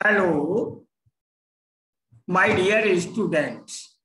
Hello, my dear students.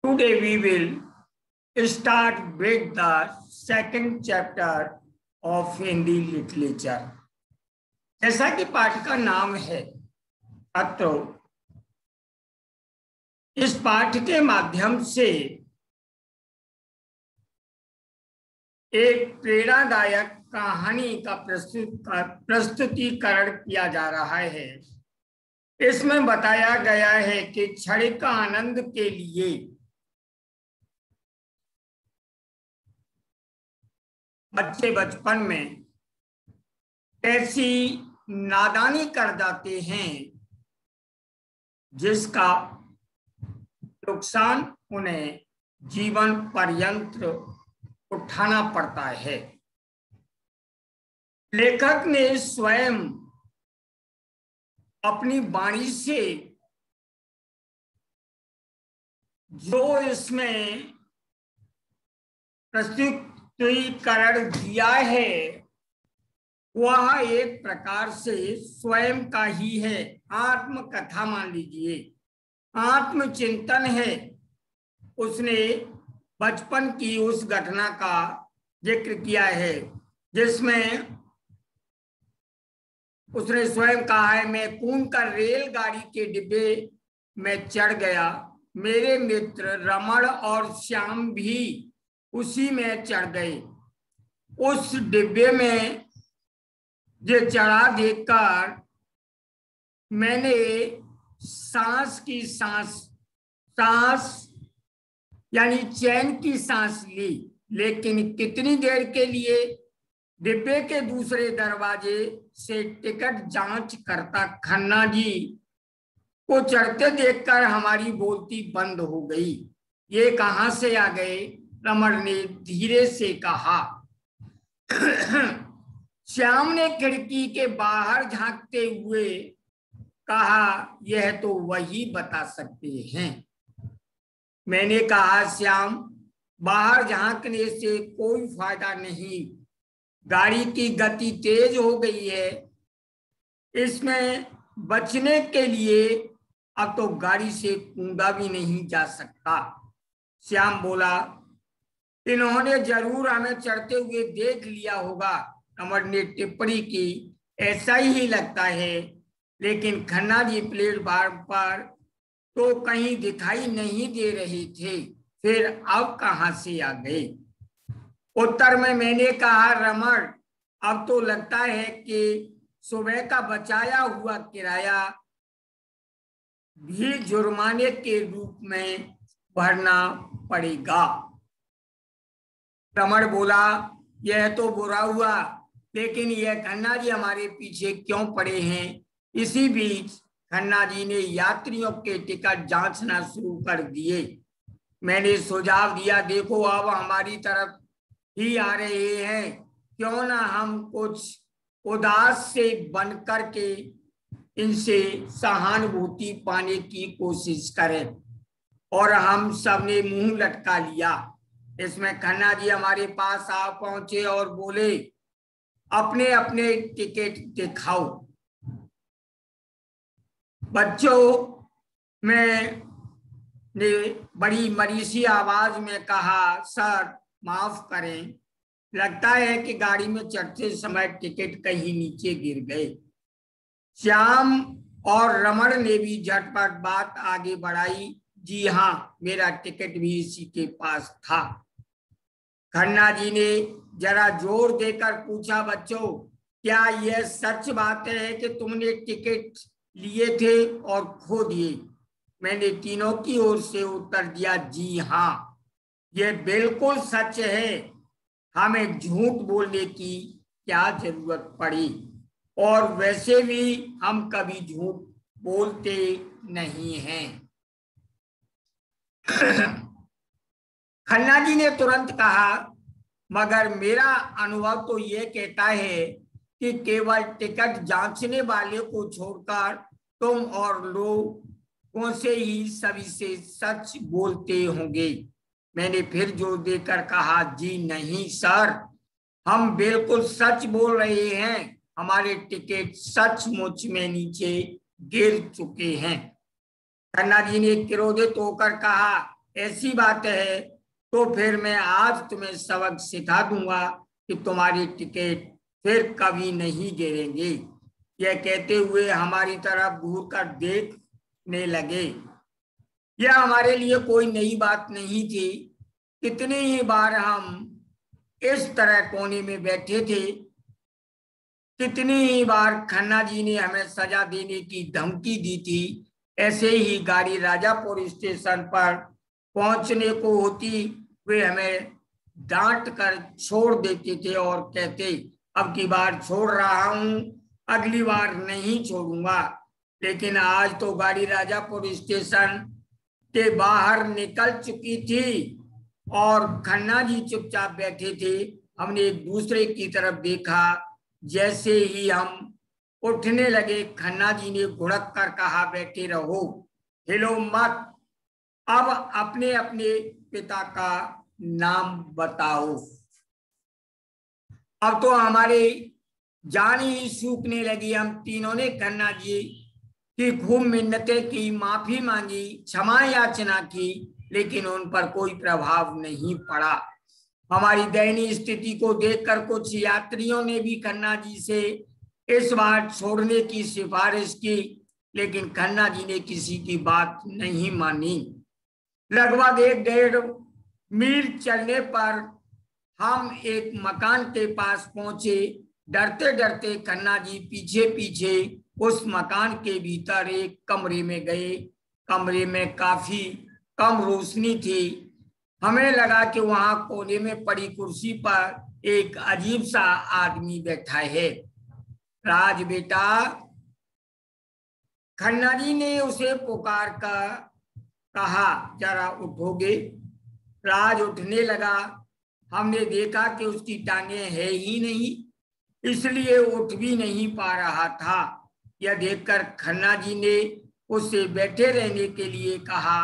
Today we will start with the second chapter of Hindi literature. जैसा कि पाठ का नाम है छात्रों, इस पाठ के माध्यम से एक प्रेरणादायक कहानी का प्रस्तुतिकरण किया जा रहा है। इसमें बताया गया है कि क्षणिक आनंद के लिए बच्चे बचपन में कैसी नादानी कर जाते हैं, जिसका नुकसान उन्हें जीवन पर्यंत उठाना पड़ता है। लेखक ने स्वयं अपनी वाणी से जो इसमें प्रस्तुतिकरण दिया है वह एक प्रकार से स्वयं का ही है, आत्मकथा मान लीजिए, आत्मचिंतन है। उसने बचपन की उस घटना का जिक्र किया है जिसमें उसने स्वयं कहा है, मैं कूद कर रेलगाड़ी के डिब्बे में चढ़ गया। मेरे मित्र रमण और श्याम भी उसी में चढ़ गए। उस डिब्बे में जो चढ़ा देखकर मैंने सांस यानी चैन की सांस ली, लेकिन कितनी देर के लिए? डिब्बे के दूसरे दरवाजे से टिकट जांच करता खन्ना जी को चढ़ते देखकर हमारी बोलती बंद हो गई। ये कहां से आ गए? रमण ने धीरे से कहा। श्याम ने खिड़की के बाहर झांकते हुए कहा, यह तो वही बता सकते हैं। मैंने कहा, श्याम, बाहर झांकने से कोई फायदा नहीं। गाड़ी की गति तेज हो गई है। इसमें बचने के लिए अब तो गाड़ी से कूदा भी नहीं जा सकता। श्याम बोला, इन्होंने जरूर हमें चढ़ते हुए देख लिया होगा। अमर ने टिप्पणी की, ऐसा ही लगता है, लेकिन खन्ना जी प्लेटफार्म पर तो कहीं दिखाई नहीं दे रहे थे, फिर अब कहां से आ गए? उत्तर में मैंने कहा, रमण, अब तो लगता है कि सुबह का बचाया हुआ किराया भी जुर्माने के रूप में भरना पड़ेगा। रमण बोला, यह तो बुरा हुआ, लेकिन यह खन्ना जी हमारे पीछे क्यों पड़े हैं? इसी बीच खन्ना जी ने यात्रियों के टिकट जांचना शुरू कर दिए। मैंने सुझाव दिया, देखो अब हमारी तरफ ही आ रहे हैं, क्यों ना हम कुछ उदास से बन करके इनसे सहानुभूति पाने की कोशिश करें। और हम सबने मुंह लटका लिया। इसमें खन्ना जी हमारे पास आ पहुंचे और बोले, अपने अपने टिकट दिखाओ। बच्चों ने बड़ी मरीसी आवाज में कहा, सर माफ करें, लगता है कि गाड़ी में चढ़ते समय टिकट कहीं नीचे गिर गए। श्याम और रमण ने भी झटपट बात आगे बढ़ाई, जी हाँ, मेरा टिकट भी इसी के पास था। खन्ना जी ने जरा जोर देकर पूछा, बच्चों, क्या यह सच बात है कि तुमने टिकट लिए थे और खो दिए? मैंने तीनों की ओर से उत्तर दिया, जी हाँ, यह बिल्कुल सच है। हमें झूठ बोलने की क्या जरूरत पड़ी? और वैसे भी हम कभी झूठ बोलते नहीं हैं। खन्ना जी ने तुरंत कहा, मगर मेरा अनुभव तो ये कहता है कि केवल टिकट जांचने वाले को छोड़कर तुम और लोगों से ही सभी से सच बोलते होंगे। मैंने फिर जोर देकर कहा, जी नहीं सर, हम बिल्कुल सच बोल रहे हैं। हमारे टिकट सचमुच में नीचे गिर चुके हैं। खन्ना जी ने क्रोधित होकर कहा, ऐसी बात है तो फिर मैं आज तुम्हें सबक सिखा दूंगा कि तुम्हारी टिकट फिर कभी नहीं गिरेंगे। यह कहते हुए हमारी तरफ घूर कर देखने लगे। यह हमारे लिए कोई नई बात नहीं थी। कितनी ही बार हम इस तरह कोने में बैठे थे, कितनी ही बार खन्ना जी ने हमें सजा देने की धमकी दी थी। ऐसे ही गाड़ी राजापुर स्टेशन पर पहुंचने को होती वे हमें डांट कर छोड़ देते थे और कहते, अब की बार छोड़ रहा हूं, अगली बार नहीं छोड़ूंगा। लेकिन आज तो गाड़ी राजापुर स्टेशन के बाहर निकल चुकी थी और खन्ना जी चुपचाप बैठे थे। हमने एक दूसरे की तरफ देखा। जैसे ही हम उठने लगे, खन्ना जी ने घुड़क कर कहा, बैठे रहो, हिलो मत, अब अपने अपने पिता का नाम बताओ। अब तो हमारे जान ही सूखने लगी। हम तीनों ने खन्ना जी की खूब मिन्नतें की, माफी मांगी, क्षमा याचना की, लेकिन उन पर कोई प्रभाव नहीं पड़ा। हमारी दयनीय स्थिति को देखकर कुछ यात्रियों ने भी खन्ना जी से इस बार छोड़ने की सिफारिश की, लेकिन खन्ना जी ने किसी की बात नहीं मानी। लगभग 1.5 मील चलने पर हम एक मकान के पास पहुंचे। डरते डरते खन्ना जी पीछे पीछे उस मकान के भीतर एक कमरे में गए। कमरे में काफी कम रोशनी थी। हमें लगा कि वहां कोने में पड़ी कुर्सी पर एक अजीब सा आदमी बैठा है। राज बेटा, खन्ना जी ने उसे पुकार कर कहा, जरा उठोगे? राज उठने लगा। हमने देखा कि उसकी टांगे है ही नहीं, इसलिए उठ भी नहीं पा रहा था। यह देखकर खन्ना जी ने उससे बैठे रहने के लिए कहा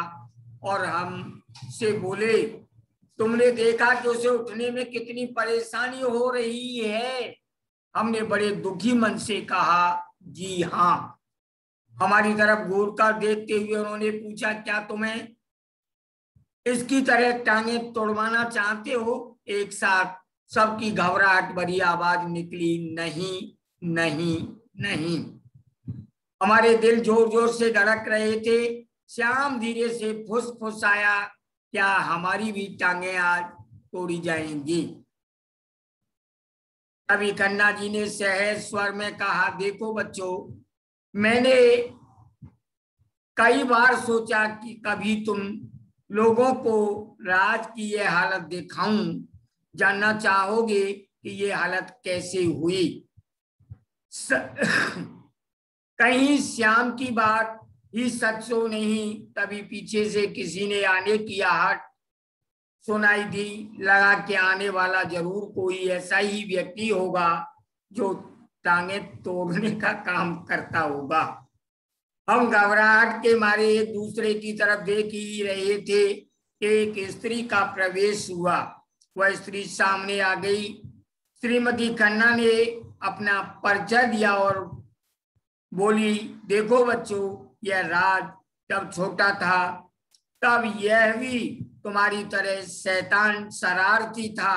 और हम से बोले, तुमने देखा कि उसे उठने में कितनी परेशानी हो रही है? हमने बड़े दुखी मन से कहा, जी हाँ। हमारी तरफ घूर कर देखते हुए उन्होंने पूछा, क्या तुम्हें इसकी तरह टांगे तोड़वाना चाहते हो? एक साथ सबकी घबराहट भरी आवाज निकली, नहीं नहीं नहीं। हमारे दिल जोर जोर से धड़क रहे थे। श्याम धीरे से फुसफुसाया, क्या हमारी भी टांगे आज तोड़ी जाएंगी? तभी खन्ना जी ने सहज स्वर में कहा, देखो बच्चों, मैंने कई बार सोचा कि कभी तुम लोगों को राज की यह हालत दिखाऊं। जानना चाहोगे कि यह हालत कैसे हुई? कहीं श्याम की बात ही सच तो नहीं? तभी पीछे से किसी ने आने की आहट सुनाई दी। लगा कि आने वाला जरूर कोई ऐसा ही व्यक्ति होगा जो टांगे तोड़ने का काम करता होगा। हम घबराहट के मारे एक दूसरे की तरफ देख ही रहे थे कि एक स्त्री का प्रवेश हुआ। वह स्त्री सामने आ गई। श्रीमती खन्ना ने अपना परिचय दिया और बोली, देखो बच्चों, यह राज जब छोटा था तब यह भी तुम्हारी तरह शैतान शरारती था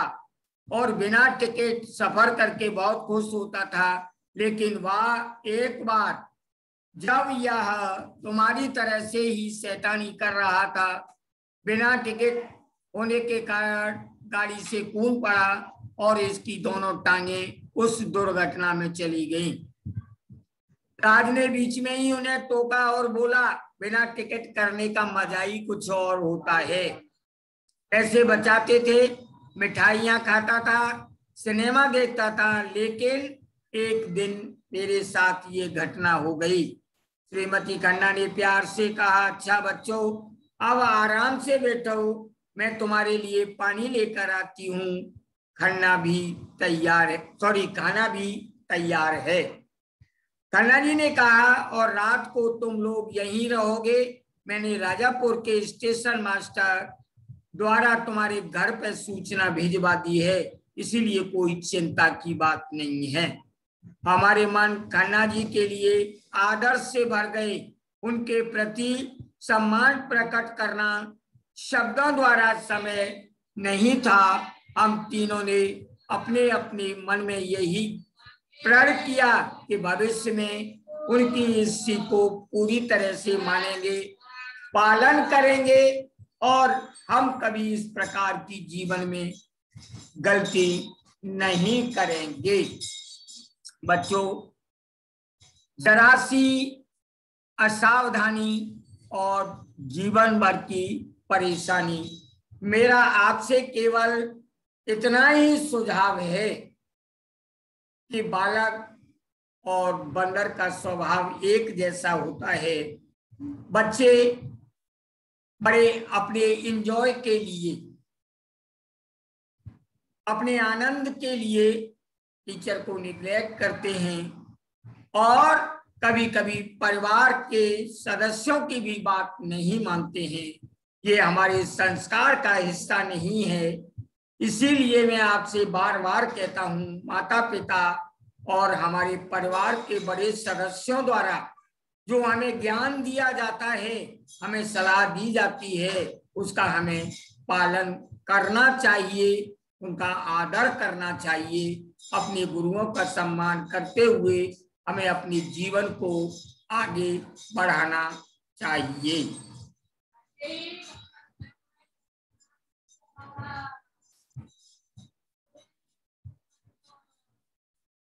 और बिना टिकट सफर करके बहुत खुश होता था। लेकिन वह एक बार जब यह तुम्हारी तरह से ही शैतानी कर रहा था, बिना टिकट होने के कारण गाड़ी से कूद पड़ा और इसकी दोनों टांगे उस दुर्घटना में चली गईं। राज ने बीच में ही उन्हें टोका और बोला, बिना टिकट करने का मजा ही कुछ और होता है। पैसे बचाते थे, मिठाइयां खाता था, सिनेमा देखता था, लेकिन एक दिन मेरे साथ ये घटना हो गई। श्रीमती खन्ना ने प्यार से कहा, अच्छा बच्चों, अब आराम से बैठो, मैं तुम्हारे लिए पानी लेकर आती हूँ। खाना भी तैयार है। खन्ना जी ने कहा, और रात को तुम लोग यहीं रहोगे? मैंने राजापुर के स्टेशन मास्टर द्वारा तुम्हारे घर पर सूचना भिजवा दी है, इसीलिए कोई चिंता की बात नहीं है। हमारे मन खन्ना जी के लिए आदर्श से भर गए। उनके प्रति सम्मान प्रकट करना शब्दों द्वारा समय नहीं था। हम तीनों ने अपने अपने मन में यही प्रण किया कि भविष्य में उनकी इस सीख को पूरी तरह से मानेंगे, पालन करेंगे और हम कभी इस प्रकार की जीवन में गलती नहीं करेंगे। बच्चों, जरा सी असावधानी और जीवन भर की परेशानी, मेरा आपसे केवल इतना ही सुझाव है कि बालक और बंदर का स्वभाव एक जैसा होता है। बच्चे बड़े अपने एंजॉय के लिए, अपने आनंद के लिए टीचर को निग्लेक्ट करते हैं और कभी कभी परिवार के सदस्यों की भी बात नहीं मानते हैं। ये हमारे संस्कार का हिस्सा नहीं है। इसीलिए मैं आपसे बार बार कहता हूँ, माता पिता और हमारे परिवार के बड़े सदस्यों द्वारा जो हमें ज्ञान दिया जाता है, हमें सलाह दी जाती है, उसका हमें पालन करना चाहिए, उनका आदर करना चाहिए। अपने गुरुओं का सम्मान करते हुए हमें अपने जीवन को आगे बढ़ाना चाहिए।